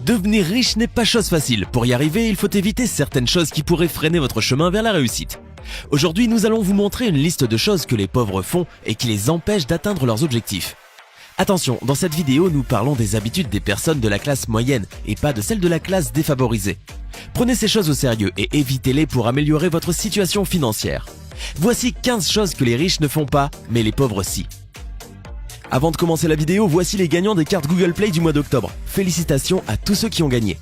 Devenir riche n'est pas chose facile. Pour y arriver, il faut éviter certaines choses qui pourraient freiner votre chemin vers la réussite. Aujourd'hui, nous allons vous montrer une liste de choses que les pauvres font et qui les empêchent d'atteindre leurs objectifs. Attention, dans cette vidéo, nous parlons des habitudes des personnes de la classe moyenne et pas de celles de la classe défavorisée. Prenez ces choses au sérieux et évitez-les pour améliorer votre situation financière. Voici 15 choses que les riches ne font pas, mais les pauvres si. Avant de commencer la vidéo, voici les gagnants des cartes Google Play du mois d'octobre. Félicitations à tous ceux qui ont gagné.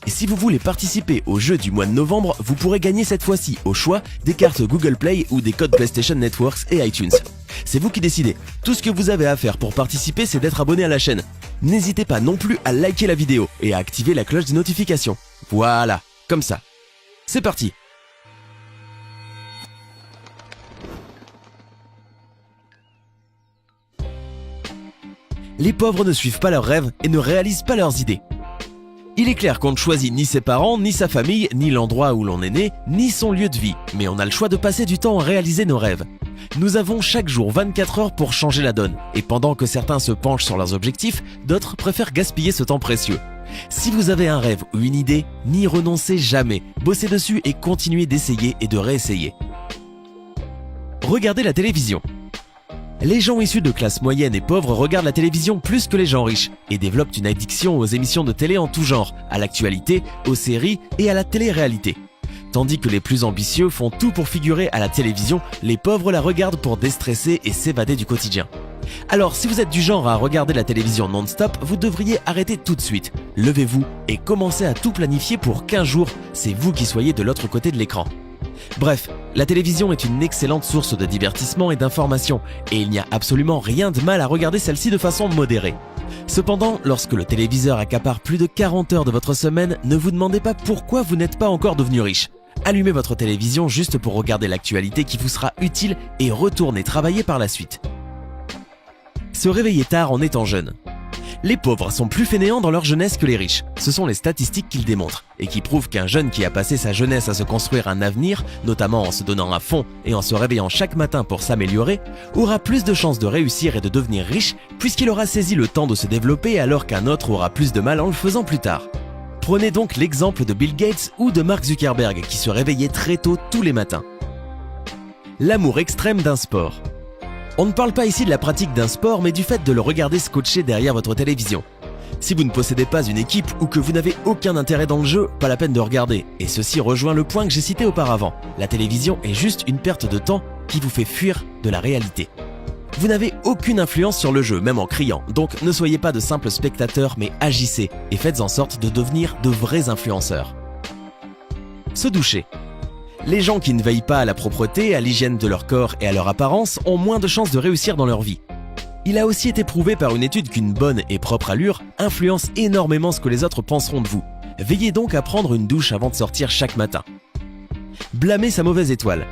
Et si vous voulez participer au jeu du mois de novembre, vous pourrez gagner cette fois-ci, au choix, des cartes Google Play ou des codes PlayStation Networks et iTunes. C'est vous qui décidez. Tout ce que vous avez à faire pour participer, c'est d'être abonné à la chaîne. N'hésitez pas non plus à liker la vidéo et à activer la cloche des notifications. Voilà, comme ça. C'est parti! Les pauvres ne suivent pas leurs rêves et ne réalisent pas leurs idées. Il est clair qu'on ne choisit ni ses parents, ni sa famille, ni l'endroit où l'on est né, ni son lieu de vie, mais on a le choix de passer du temps à réaliser nos rêves. Nous avons chaque jour 24 heures pour changer la donne, et pendant que certains se penchent sur leurs objectifs, d'autres préfèrent gaspiller ce temps précieux. Si vous avez un rêve ou une idée, n'y renoncez jamais, bossez dessus et continuez d'essayer et de réessayer. Regardez la télévision. Les gens issus de classes moyennes et pauvres regardent la télévision plus que les gens riches et développent une addiction aux émissions de télé en tout genre, à l'actualité, aux séries et à la télé-réalité. Tandis que les plus ambitieux font tout pour figurer à la télévision, les pauvres la regardent pour déstresser et s'évader du quotidien. Alors si vous êtes du genre à regarder la télévision non-stop, vous devriez arrêter tout de suite. Levez-vous et commencez à tout planifier pour 15 jours, c'est vous qui soyez de l'autre côté de l'écran. Bref, la télévision est une excellente source de divertissement et d'information, et il n'y a absolument rien de mal à regarder celle-ci de façon modérée. Cependant, lorsque le téléviseur accapare plus de 40 heures de votre semaine, ne vous demandez pas pourquoi vous n'êtes pas encore devenu riche. Allumez votre télévision juste pour regarder l'actualité qui vous sera utile et retournez travailler par la suite. Se réveiller tard en étant jeune. Les pauvres sont plus fainéants dans leur jeunesse que les riches. Ce sont les statistiques qui le démontrent et qui prouvent qu'un jeune qui a passé sa jeunesse à se construire un avenir, notamment en se donnant à fond et en se réveillant chaque matin pour s'améliorer, aura plus de chances de réussir et de devenir riche puisqu'il aura saisi le temps de se développer alors qu'un autre aura plus de mal en le faisant plus tard. Prenez donc l'exemple de Bill Gates ou de Mark Zuckerberg qui se réveillaient très tôt tous les matins. L'amour extrême d'un sport. On ne parle pas ici de la pratique d'un sport, mais du fait de le regarder scotché derrière votre télévision. Si vous ne possédez pas une équipe ou que vous n'avez aucun intérêt dans le jeu, pas la peine de regarder. Et ceci rejoint le point que j'ai cité auparavant. La télévision est juste une perte de temps qui vous fait fuir de la réalité. Vous n'avez aucune influence sur le jeu, même en criant, donc ne soyez pas de simples spectateurs, mais agissez et faites en sorte de devenir de vrais influenceurs. Se doucher. Les gens qui ne veillent pas à la propreté, à l'hygiène de leur corps et à leur apparence ont moins de chances de réussir dans leur vie. Il a aussi été prouvé par une étude qu'une bonne et propre allure influence énormément ce que les autres penseront de vous. Veillez donc à prendre une douche avant de sortir chaque matin. Blâmer sa mauvaise étoile.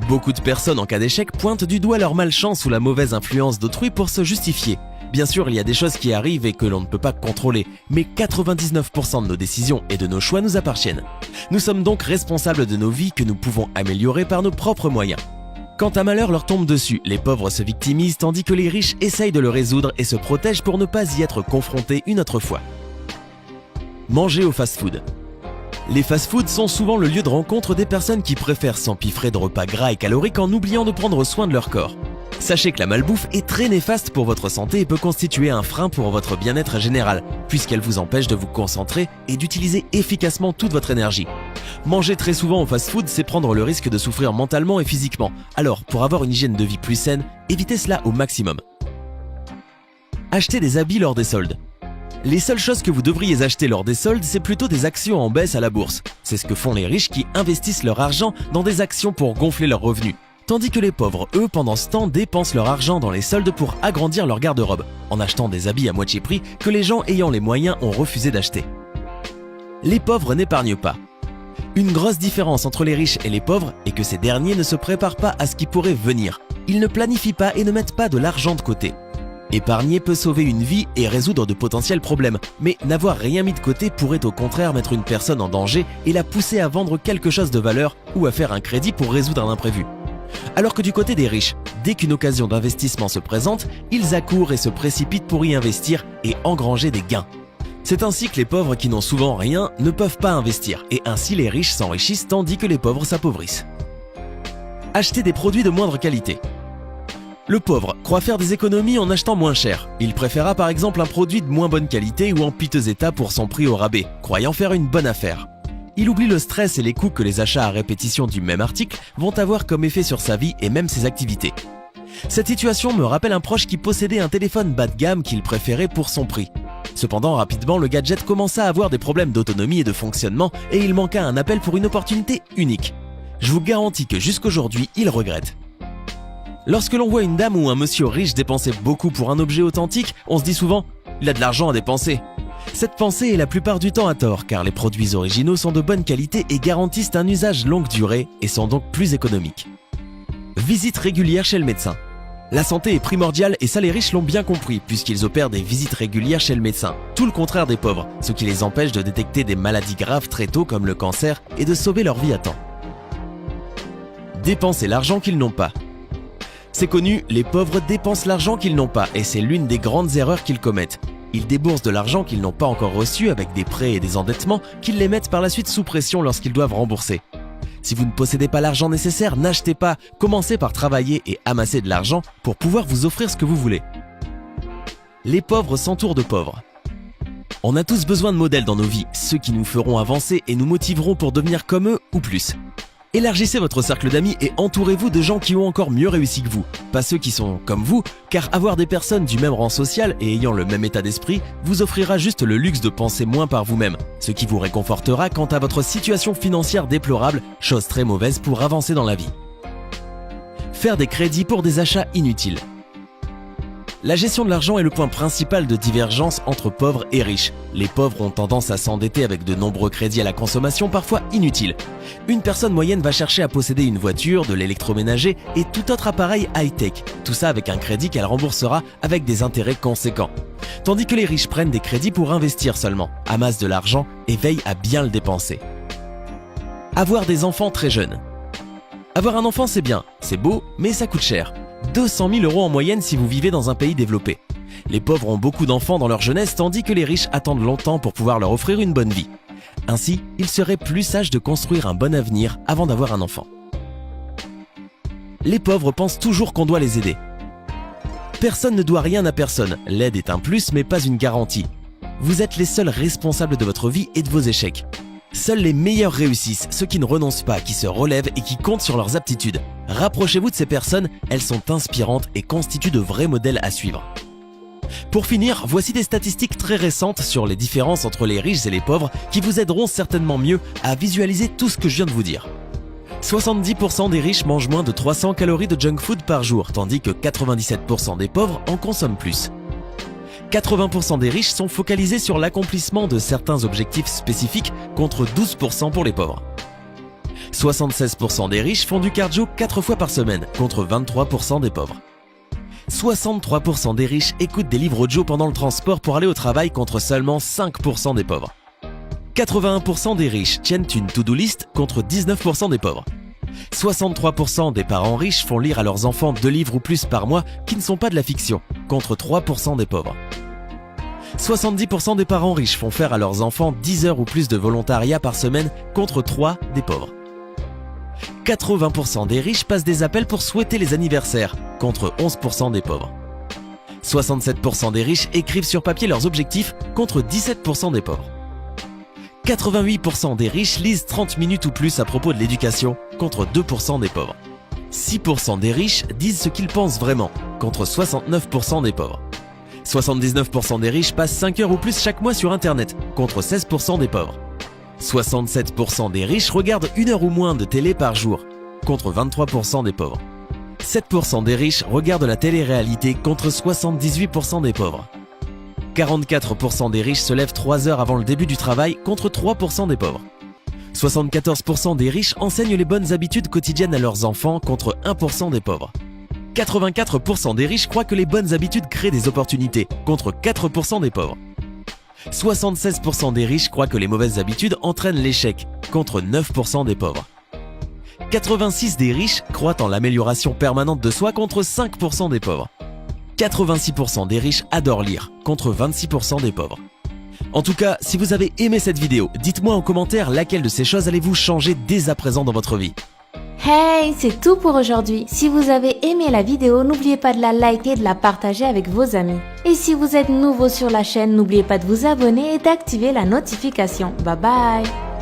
Beaucoup de personnes en cas d'échec pointent du doigt leur malchance ou la mauvaise influence d'autrui pour se justifier. Bien sûr, il y a des choses qui arrivent et que l'on ne peut pas contrôler, mais 99% de nos décisions et de nos choix nous appartiennent. Nous sommes donc responsables de nos vies que nous pouvons améliorer par nos propres moyens. Quand un malheur leur tombe dessus, les pauvres se victimisent tandis que les riches essayent de le résoudre et se protègent pour ne pas y être confrontés une autre fois. Manger au fast-food. Les fast-foods sont souvent le lieu de rencontre des personnes qui préfèrent s'empiffrer de repas gras et caloriques en oubliant de prendre soin de leur corps. Sachez que la malbouffe est très néfaste pour votre santé et peut constituer un frein pour votre bien-être général, puisqu'elle vous empêche de vous concentrer et d'utiliser efficacement toute votre énergie. Manger très souvent au fast-food, c'est prendre le risque de souffrir mentalement et physiquement. Alors, pour avoir une hygiène de vie plus saine, évitez cela au maximum. Acheter des habits lors des soldes. Les seules choses que vous devriez acheter lors des soldes, c'est plutôt des actions en baisse à la bourse. C'est ce que font les riches qui investissent leur argent dans des actions pour gonfler leurs revenus. Tandis que les pauvres, eux, pendant ce temps, dépensent leur argent dans les soldes pour agrandir leur garde-robe, en achetant des habits à moitié prix que les gens ayant les moyens ont refusé d'acheter. Les pauvres n'épargnent pas. Une grosse différence entre les riches et les pauvres est que ces derniers ne se préparent pas à ce qui pourrait venir. Ils ne planifient pas et ne mettent pas de l'argent de côté. Épargner peut sauver une vie et résoudre de potentiels problèmes, mais n'avoir rien mis de côté pourrait au contraire mettre une personne en danger et la pousser à vendre quelque chose de valeur ou à faire un crédit pour résoudre un imprévu. Alors que du côté des riches, dès qu'une occasion d'investissement se présente, ils accourent et se précipitent pour y investir et engranger des gains. C'est ainsi que les pauvres qui n'ont souvent rien ne peuvent pas investir, et ainsi les riches s'enrichissent tandis que les pauvres s'appauvrissent. Acheter des produits de moindre qualité. Le pauvre croit faire des économies en achetant moins cher. Il préférera par exemple un produit de moins bonne qualité ou en piteux état pour son prix au rabais, croyant faire une bonne affaire. Il oublie le stress et les coûts que les achats à répétition du même article vont avoir comme effet sur sa vie et même ses activités. Cette situation me rappelle un proche qui possédait un téléphone bas de gamme qu'il préférait pour son prix. Cependant, rapidement, le gadget commença à avoir des problèmes d'autonomie et de fonctionnement et il manqua un appel pour une opportunité unique. Je vous garantis que jusqu'aujourd'hui, il regrette. Lorsque l'on voit une dame ou un monsieur riche dépenser beaucoup pour un objet authentique, on se dit souvent « il a de l'argent à dépenser ». Cette pensée est la plupart du temps à tort car les produits originaux sont de bonne qualité et garantissent un usage longue durée et sont donc plus économiques. Visite régulière chez le médecin. La santé est primordiale et ça les riches l'ont bien compris puisqu'ils opèrent des visites régulières chez le médecin, tout le contraire des pauvres, ce qui les empêche de détecter des maladies graves très tôt comme le cancer et de sauver leur vie à temps. Dépenser l'argent qu'ils n'ont pas. C'est connu, les pauvres dépensent l'argent qu'ils n'ont pas et c'est l'une des grandes erreurs qu'ils commettent. Ils déboursent de l'argent qu'ils n'ont pas encore reçu avec des prêts et des endettements qu'ils les mettent par la suite sous pression lorsqu'ils doivent rembourser. Si vous ne possédez pas l'argent nécessaire, n'achetez pas, commencez par travailler et amasser de l'argent pour pouvoir vous offrir ce que vous voulez. Les pauvres s'entourent de pauvres. On a tous besoin de modèles dans nos vies, ceux qui nous feront avancer et nous motiveront pour devenir comme eux ou plus. Élargissez votre cercle d'amis et entourez-vous de gens qui ont encore mieux réussi que vous, pas ceux qui sont comme vous, car avoir des personnes du même rang social et ayant le même état d'esprit vous offrira juste le luxe de penser moins par vous-même, ce qui vous réconfortera quant à votre situation financière déplorable, chose très mauvaise pour avancer dans la vie. Faire des crédits pour des achats inutiles. La gestion de l'argent est le point principal de divergence entre pauvres et riches. Les pauvres ont tendance à s'endetter avec de nombreux crédits à la consommation parfois inutiles. Une personne moyenne va chercher à posséder une voiture, de l'électroménager et tout autre appareil high-tech. Tout ça avec un crédit qu'elle remboursera avec des intérêts conséquents. Tandis que les riches prennent des crédits pour investir seulement, amassent de l'argent et veillent à bien le dépenser. Avoir des enfants très jeunes. Avoir un enfant c'est bien, c'est beau, mais ça coûte cher. 200 000 € en moyenne si vous vivez dans un pays développé. Les pauvres ont beaucoup d'enfants dans leur jeunesse tandis que les riches attendent longtemps pour pouvoir leur offrir une bonne vie. Ainsi, il serait plus sage de construire un bon avenir avant d'avoir un enfant. Les pauvres pensent toujours qu'on doit les aider. Personne ne doit rien à personne, l'aide est un plus mais pas une garantie. Vous êtes les seuls responsables de votre vie et de vos échecs. Seuls les meilleurs réussissent, ceux qui ne renoncent pas, qui se relèvent et qui comptent sur leurs aptitudes. Rapprochez-vous de ces personnes, elles sont inspirantes et constituent de vrais modèles à suivre. Pour finir, voici des statistiques très récentes sur les différences entre les riches et les pauvres qui vous aideront certainement mieux à visualiser tout ce que je viens de vous dire. 70% des riches mangent moins de 300 calories de junk food par jour, tandis que 97% des pauvres en consomment plus. 80% des riches sont focalisés sur l'accomplissement de certains objectifs spécifiques contre 12% pour les pauvres. 76% des riches font du cardio 4 fois par semaine contre 23% des pauvres. 63% des riches écoutent des livres audio pendant le transport pour aller au travail contre seulement 5% des pauvres. 81% des riches tiennent une to-do list contre 19% des pauvres. 63% des parents riches font lire à leurs enfants 2 livres ou plus par mois qui ne sont pas de la fiction, contre 3% des pauvres. 70% des parents riches font faire à leurs enfants 10 heures ou plus de volontariat par semaine, contre 3 des pauvres. 80% des riches passent des appels pour souhaiter les anniversaires, contre 11% des pauvres. 67% des riches écrivent sur papier leurs objectifs, contre 17% des pauvres. 88% des riches lisent 30 minutes ou plus à propos de l'éducation, contre 2% des pauvres. 6% des riches disent ce qu'ils pensent vraiment, contre 69% des pauvres. 79% des riches passent 5 heures ou plus chaque mois sur Internet, contre 16% des pauvres. 67% des riches regardent 1 heure ou moins de télé par jour, contre 23% des pauvres. 7% des riches regardent la télé-réalité, contre 78% des pauvres. 44% des riches se lèvent 3 heures avant le début du travail, contre 3% des pauvres. 74% des riches enseignent les bonnes habitudes quotidiennes à leurs enfants, contre 1% des pauvres. 84% des riches croient que les bonnes habitudes créent des opportunités, contre 4% des pauvres. 76% des riches croient que les mauvaises habitudes entraînent l'échec, contre 9% des pauvres. 86% des riches croient en l'amélioration permanente de soi, contre 5% des pauvres. 86% des riches adorent lire, contre 26% des pauvres. En tout cas, si vous avez aimé cette vidéo, dites-moi en commentaire laquelle de ces choses allez-vous changer dès à présent dans votre vie. Hey, c'est tout pour aujourd'hui. Si vous avez aimé la vidéo, n'oubliez pas de la liker et de la partager avec vos amis. Et si vous êtes nouveau sur la chaîne, n'oubliez pas de vous abonner et d'activer la notification. Bye bye!